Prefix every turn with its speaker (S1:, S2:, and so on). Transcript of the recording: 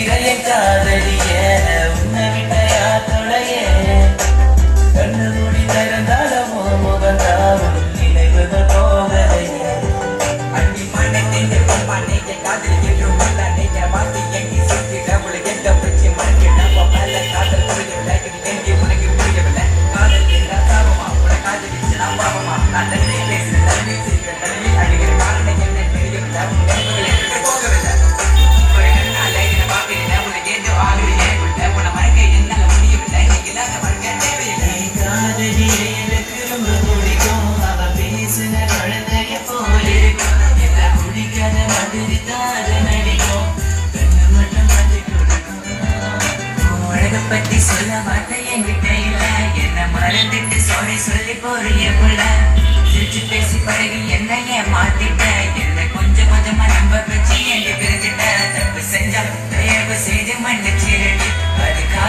S1: என் காதலிய உன்னை விட்ட யாத்தொடைய கண்ணு மூடி திறந்தாலும் முகந்தாவும் நினைவுகள் போகலைய
S2: அடி மனத்தின் பண்ணைய காதல் என்றும் நீங்க மாத்தி எங்கி சுற்றிட உலக எந்த பிரச்சி மனக்கிட மேல காதல் புரியவில்லை எங்கி உனக்கு புரியவில்லை காதல் என்ற சாபமா உன காதலிச்சு நான் பாவமா நான் தன்னை பேசுகிறேன் தன்னை செய்கிறேன் தன்னை அடிக்கிற காரணம் என்ன தெரியவில்லை உன் நினைவுகள் என்று போகவில்லை ஒரு நாள் என்ன பார்க்கிறேன் உனக்கு ஏதோ ஆகுது ஏற்பட்ட உன மறக்க என்னால முடியவில்லை நீ இல்லாத மறக்க தேவையில்லை
S1: காதலிய எனக்கு ரொம்ப பிடிக்கும் அவ பேசின குழந்தைய போல இருக்கும் என்ன பிடிக்காத மாதிரி தாத நடிக்கும் கண்ணு மட்டும் மாற்றி கொடுக்கும்
S2: உலக பத்தி சொல்ல மாட்டேன் என்கிட்ட இல்ல என்ன மறந்துட்டு சாரி சொல்லி போறிய புள்ள சிரிச்சு பேசி பழகி என்ன மாத்திட்ட என்ன கொஞ்சம் கொஞ்சமா நம்ப வச்சு எங்க பிரிஞ்சிட்ட தப்பு செஞ்சா தயவு செய்து மன்னிச்சிரடி அதுக்காக